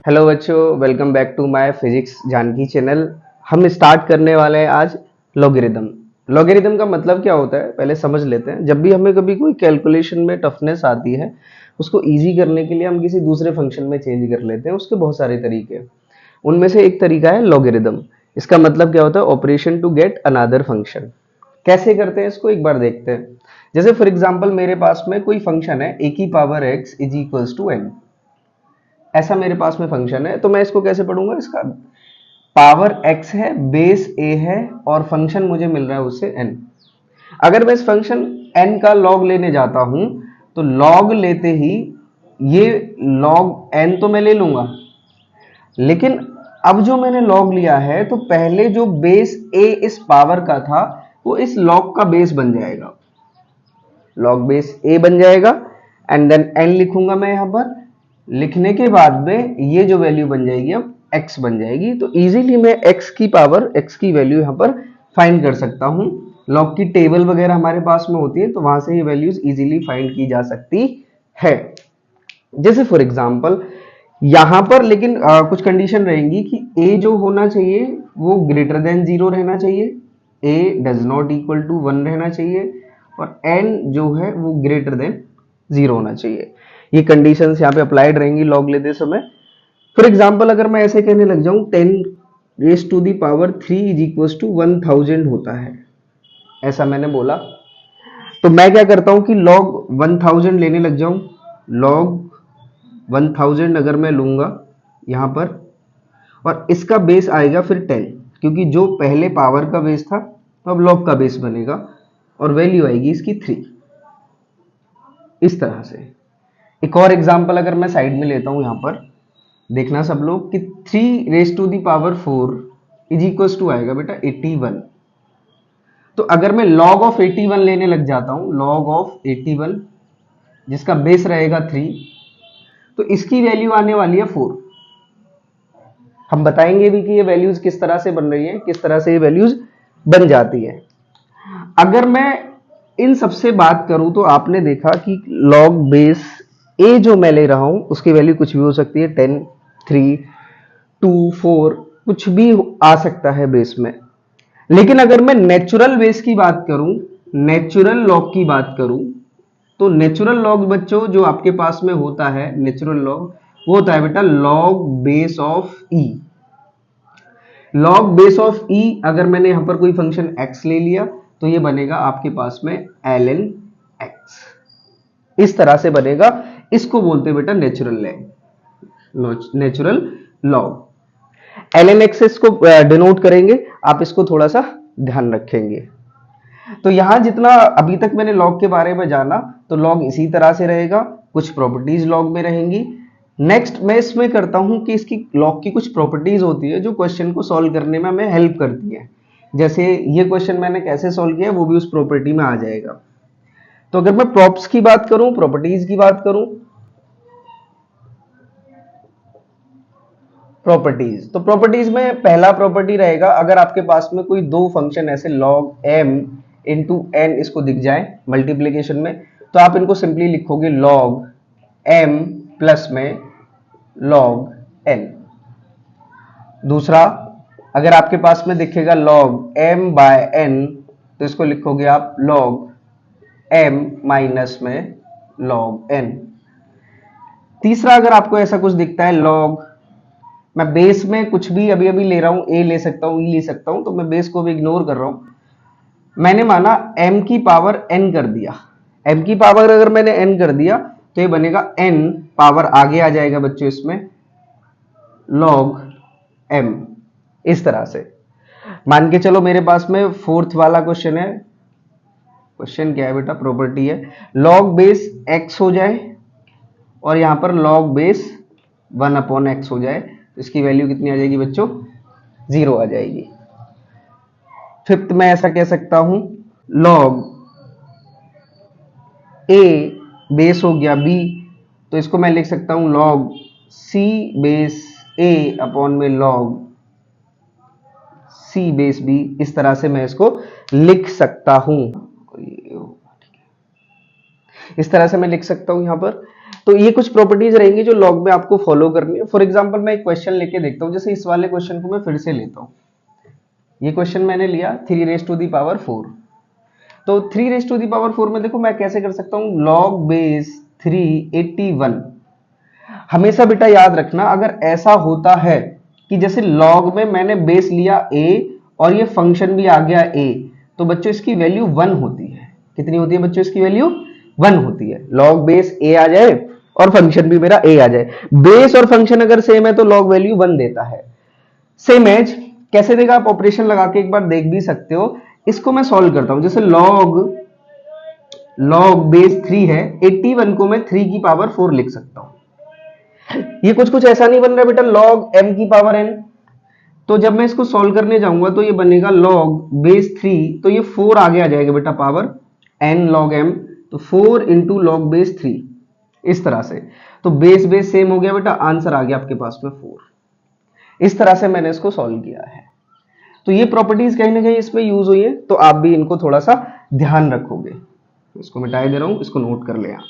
Hello बच्चों, welcome back to my physics Janki channel. हम start करने वाले हैं आज लॉगरिदम। लॉगरिदम का मतलब क्या होता है पहले समझ लेते हैं। जब भी हमें कभी कोई कैलकुलेशन में टफनेस आती है, उसको इजी करने के लिए हम किसी दूसरे फंक्शन में चेंज कर लेते हैं। उसके बहुत सारे तरीके हैं, उनमें से एक तरीका है लॉगरिदम। इसका मतलब क्या होता है? Operation to get another function. कैसे करते हैं इसको एक बार देखते हैं। जैसे फॉर एग्जाम्पल मेरे पास में कोई फंक्शन है ए की power X is equals to N. ऐसा मेरे पास में फंक्शन है, तो मैं इसको कैसे पढ़ूंगा? इसका पावर x है, बेस a है और फंक्शन मुझे मिल रहा है उससे n। अगर मैं इस फंक्शन n का लॉग लेने जाता हूं तो लॉग लेते ही ये लॉग n तो मैं ले लूंगा, लेकिन अब जो मैंने लॉग लिया है तो पहले जो बेस a इस पावर का था वो इस लॉग का बेस बन जाएगा, लॉग बेस a बन जाएगा। एंड देन n लिखूंगा मैं यहां पर। लिखने के बाद में ये जो वैल्यू बन जाएगी अब x बन जाएगी। तो इजीली मैं x की पावर, x की वैल्यू यहां पर फाइंड कर सकता हूं। लॉग की टेबल वगैरह हमारे पास में होती है, तो वहां से ये वैल्यूज इजीली फाइंड की जा सकती है। जैसे फॉर एग्जांपल यहां पर लेकिन कुछ कंडीशन रहेंगी कि a जो होना चाहिए वो ग्रेटर देन 0 रहना चाहिए, a does not equal to 1 रहना चाहिए और n जो है वो ग्रेटर देन 0 होना चाहिए। ये कंडीशंस यहाँ पे अप्लाइड रहेंगी लॉग लेते समय। फॉर एग्जाम्पल अगर मैं ऐसे कहने लग जाऊं 10 raise to the power 3 is equal to 1000 होता है, ऐसा मैंने बोला, तो मैं क्या करता हूं कि लॉग 1000 लेने लग जाऊं। लॉग 1000 अगर मैं लूंगा यहां पर, और इसका बेस आएगा फिर 10, क्योंकि जो पहले पावर का बेस था तो अब लॉग का बेस बनेगा और वैल्यू आएगी इसकी 3। इस तरह से एक और एग्जांपल अगर मैं साइड में लेता हूं, यहां पर देखना सब लोग कि 3 raise to the power 4 is equal to आएगा बेटा 81। तो अगर मैं log ऑफ 81 लेने लग जाता हूं, log ऑफ 81 जिसका बेस रहेगा 3, तो इसकी वैल्यू आने वाली है 4। हम बताएंगे भी कि ये वैल्यूज किस तरह से बन रही है, किस तरह से ये वैल्यूज बन जाती है। अगर मैं इन सबसे बात करूं तो आपने देखा कि log बेस a जो मैं ले रहा हूं उसकी वैल्यू कुछ भी हो सकती है, 10, 3, 2, 4 कुछ भी आ सकता है बेस में। लेकिन अगर मैं नेचुरल बेस की बात करूं, नेचुरल लॉग की बात करूं, तो नेचुरल लॉग बच्चों जो आपके पास में होता है, नेचुरल लॉग वो होता है बेटा log base of E. Log base of E अगर मैंने यहां पर कोई फंक्शन x ले लिया तो ये बनेगा आपके पास में ln x। इस तरह से बनेगा, इसको बोलते हैं बेटा natural log, natural log. ln x इसको डिनोट करेंगे, आप इसको थोड़ा सा ध्यान रखेंगे। तो यहां जितना अभी तक मैंने लॉग के बारे में जाना, तो लॉग इसी तरह से रहेगा, कुछ प्रॉपर्टीज लॉग में रहेंगी। नेक्स्ट मैं इसमें करता हूं कि इसकी लॉग की कुछ प्रॉपर्टीज होती है जो क्वेश्चन को सॉल्व करने में हमें हेल्प करती है। जैसे ये क्वेश्चन मैंने कैसे सॉल्व किया वो भी उस प्रॉपर्टी में आ जाएगा। तो अगर मैं प्रॉप्स की बात करूं, प्रॉपर्टीज की बात करूं, प्रॉपर्टीज, तो प्रॉपर्टीज में पहला प्रॉपर्टी रहेगा, अगर आपके पास में कोई दो फंक्शन ऐसे log m इंटू n इसको दिख जाए मल्टीप्लीकेशन में, तो आप इनको सिंपली लिखोगे log m प्लस में log n। दूसरा, अगर आपके पास में दिखेगा log m बाय n, तो इसको लिखोगे आप log m माइनस में log n। तीसरा, अगर आपको ऐसा कुछ दिखता है log, मैं बेस में कुछ भी अभी अभी ले रहा हूं, ए ले सकता हूं, ई ले सकता हूं, तो मैं बेस को भी इग्नोर कर रहा हूं। मैंने माना m की पावर n कर दिया, m की पावर अगर मैंने n कर दिया तो ये बनेगा n पावर आगे आ जाएगा बच्चों इसमें log m। इस तरह से मान के चलो मेरे पास में फोर्थ वाला क्वेश्चन है। क्वेश्चन क्या है बेटा? प्रॉपर्टी है log बेस x हो जाए और यहां पर log बेस 1/x हो जाए, इसकी वैल्यू कितनी आ जाएगी बच्चों? 0 आ जाएगी। फिफ्थ में ऐसा कह सकता हूं log a बेस हो गया b, तो इसको मैं लिख सकता हूं log c base a upon में log c बेस b। इस तरह से मैं इसको लिख सकता हूं, इस तरह से मैं लिख सकता हूं यहां पर। तो ये कुछ प्रॉपर्टीज रहेंगी जो लॉग में आपको फॉलो करनी है। फॉर एग्जांपल मैं एक क्वेश्चन लेके देखता हूँ, जैसे इस वाले क्वेश्चन को मैं फिर से लेता हूँ। ये क्वेश्चन मैंने लिया 3 रेज टू दी पावर 4। तो 3 रेज टू दी पावर 4 में देखो मैं कैसे कर सकता हूँ, लॉग बेस 381। हमेशा बेटा याद रखना, अगर ऐसा होता है कि जैसे लॉग में मैंने बेस लिया a और ये फंक्शन भी आ गया a, तो बच्चों इसकी वैल्यू 1 होती है। कितनी होती है बच्चों इसकी वैल्यू? 1 होती है। लॉग बेस a आ जाए और फंक्शन भी मेरा a आ जाए, बेस और फंक्शन अगर सेम है तो लॉग वैल्यू 1 देता है। सेम एज कैसे देगा, आप ऑपरेशन लगा के एक बार देख भी सकते हो। इसको मैं सॉल्व करता हूं, जैसे लॉग बेस 3 है, 81 को मैं 3 की पावर 4 लिख सकता हूं। ये कुछ ऐसा नहीं बन रहा बेटा लॉग m की पावर n। तो जब मैं इसको सॉल्व करने जाऊंगा तो ये बनेगा लॉग बेस 3, तो ये 4 आगे आ जाएगा बेटा पावर n लॉग m, तो 4 इंटू लॉग बेस 3, इस तरह से। तो बेस बेस सेम हो गया बेटा, आंसर आ गया आपके पास में 4। इस तरह से मैंने इसको सॉल्व किया है। तो ये प्रॉपर्टीज कहीं ना कहीं इसमें यूज हुई है, तो आप भी इनको थोड़ा सा ध्यान रखोगे। इसको मिटाई दे रहा हूं, इसको नोट कर ले आप।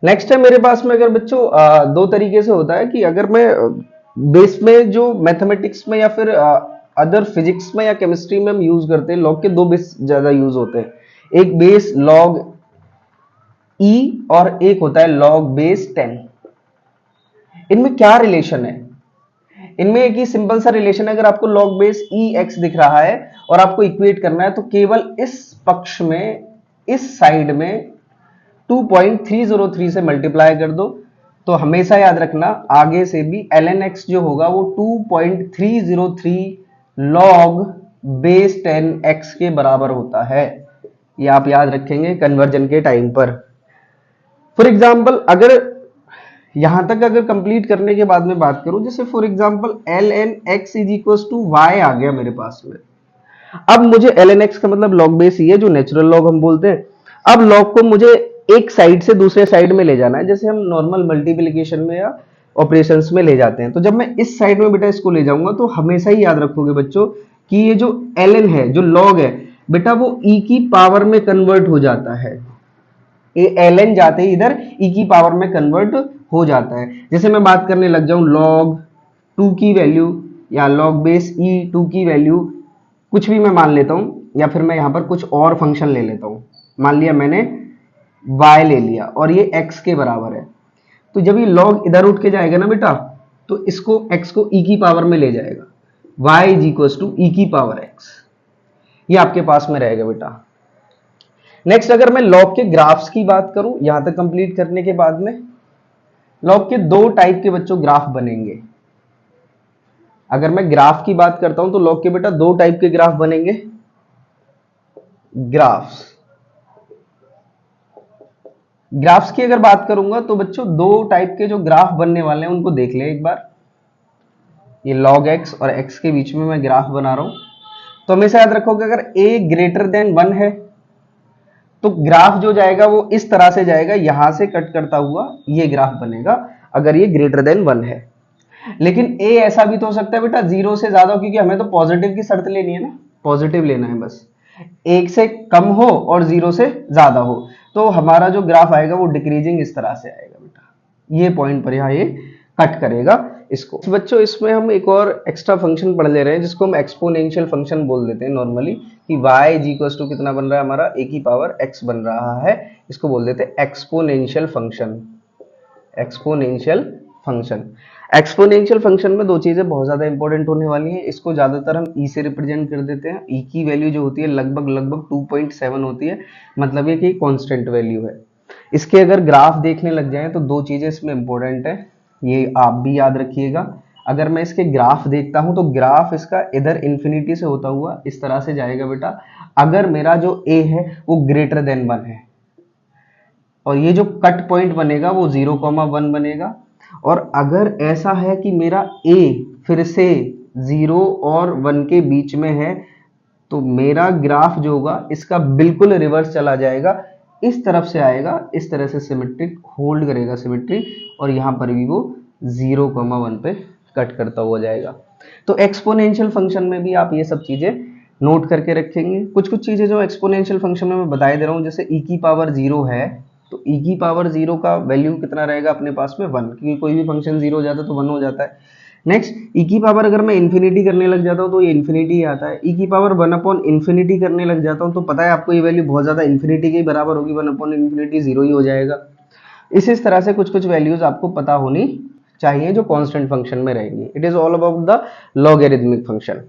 नेक्स्ट है मेरे पास में, अगर बच्चों दो तरीके से होता है कि अगर मैं बेस में जो मैथमेटिक्स में या फिर अदर फिजिक्स में या केमिस्ट्री में हम यूज करते हैं, लॉग के दो बेस ज्यादा यूज होते हैं। एक बेस लॉग ई और एक होता है लॉग बेस 10। इनमें क्या रिलेशन है? इनमें एक ही सिंपल सा रिलेशन है। अगर आपको लॉग बेस ई एक्स दिख रहा है और आपको इक्वेट करना है, तो केवल इस पक्ष में, इस साइड में 2.303 से मल्टीप्लाई कर दो। तो हमेशा याद रखना आगे से भी ln x जो होगा वो 2.303 लॉग बेस 10 x के बराबर होता है। ये आप याद रखेंगे कन्वर्जन के टाइम पर। फॉर एग्जाम्पल अगर यहां तक अगर कंप्लीट करने के बाद में बात करूं, जैसे for example ln x is equal to y आ गया मेरे पास में। अब मुझे ln x का मतलब लॉग बेस ही है, जो नेचुरल लॉग हम बोलते हैं। अब लॉग को मुझे एक साइड से दूसरे साइड में ले जाना है, जैसे हम नॉर्मल मल्टीप्लिकेशन में या ऑपरेशंस में ले जाते हैं। तो जब मैं इस साइड में बेटा इसको ले जाऊंगा, तो हमेशा ही याद रखोगे बच्चों कि ये जो ln है, जो लॉग है बेटा, वो e की पावर में कन्वर्ट हो जाता है। ये ln जाते ही इधर e की पावर में कन्वर्ट हो जाता है। जैसे मैं बात करने लग जाऊं log 2 की वैल्यू या log बेस e 2 की वैल्यू, कुछ भी मैं मान लेता हूं, या फिर मैं यहां पर कुछ और फंक्शन ले लेता हूं। मान लिया मैंने y ले लिया और ये x के बराबर है। तो जब ये log इधर उठ के जाएगा ना बेटा, तो इसको x को e की पावर में ले जाएगा, y is equal to e की पावर x। ये आपके पास में रहेगा बेटा। नेक्स्ट अगर मैं log के ग्राफ्स की बात करूं, यहां तक कंप्लीट करने के बाद में log के दो टाइप के बच्चों ग्राफ बनेंगे। अगर मैं ग्राफ की बात करता हूं तो log के बेटा दो टाइप के ग्राफ बनेंगे। ग्राफ्स की अगर बात करूंगा तो बच्चों दो टाइप के जो ग्राफ बनने वाले हैं उनको देख ले एक बार। ये log x और x के बीच में मैं ग्राफ बना रहा हूं। तो हमेशा याद रखोगे अगर a ग्रेटर देन 1 है तो ग्राफ जो जाएगा वो इस तरह से जाएगा, यहां से कट करता हुआ ये ग्राफ बनेगा अगर ये ग्रेटर देन 1 है। लेकिन a ऐसा भी तो हो सकता है बेटा 0 से ज्यादा, क्योंकि हमें तो पॉजिटिव की शर्त लेनी है ना, पॉजिटिव लेना है बस। 1 से कम हो और 0 से ज्यादा हो, तो हमारा जो ग्राफ आएगा वो डिक्रीजिंग इस तरह से आएगा बेटा। ये पॉइंट पर यहाँ ये कट करेगा इसको। बच्चों इसमें हम एक और एक्स्ट्रा फंक्शन पढ़ ले रहे हैं जिसको हम एक्सपोनेंशियल फंक्शन बोल देते हैं नॉर्मली, कि y इज इक्वल टू कितना बन रहा है हमारा, a की पावर x बन रहा है। इसको बोल देते हैं exponential function. Exponential function, exponential function में दो चीजें बहुत ज्यादा इंपॉर्टेंट होने वाली हैं। इसको ज्यादातर हम e से रिप्रेजेंट कर देते हैं। e की वैल्यू जो होती है लगभग 2.7 होती है, मतलब ये कि कांस्टेंट वैल्यू है। इसके अगर ग्राफ देखने लग जाएं तो दो चीजें इसमें इंपॉर्टेंट है, ये आप भी याद रखिएगा। अगर मैं इसके ग्राफ देखता हूं तो ग्राफ इसका इधर इंफिनिटी से होता हुआ इस तरह से जाएगा बेटा, अगर मेरा जो a है वो ग्रेटर देन 1 है। और ये जो कट पॉइंट बनेगा वो 0,1 बनेगा। और अगर ऐसा है कि मेरा a फिर से 0 और 1 के बीच में है, तो मेरा ग्राफ जो होगा इसका बिल्कुल रिवर्स चला जाएगा, इस तरफ से आएगा, इस तरह से सिमेट्रिक होल्ड करेगा सिमेट्री, और यहां पर भी वो 0,1 पे कट करता हुआ जाएगा। तो एक्सपोनेंशियल फंक्शन में भी आप ये सब चीजें नोट करके रखेंगे। कुछ कुछ चीजें जो एक्सपोनेंशियल फंक्शन में मैं बता दे रहा हूँ, जैसे e की पावर 0 है तो e की पावर 0 का वैल्यू कितना रहेगा अपने पास में 1, क्योंकि कोई भी फंक्शन 0 हो जाता है तो 1 हो जाता है। नेक्स्ट e की पावर अगर मैं इन्फिनिटी करने लग जाता हूँ तो ये इन्फिनिटी आता है। e की पावर 1 अपॉन इन्फिनिटी करने लग जाता हूँ तो पता है आपको ये वैल्यू बहुत ज्यादा इन्फिनिटी के ही बराबर होगी, 1 अपॉन इन्फिनिटी 0 ही हो जाएगा। इस तरह से कुछ कुछ वैल्यूज आपको पता होनी चाहिए जो कांस्टेंट फंक्शन में रहेंगी। It is all about the logarithmic function.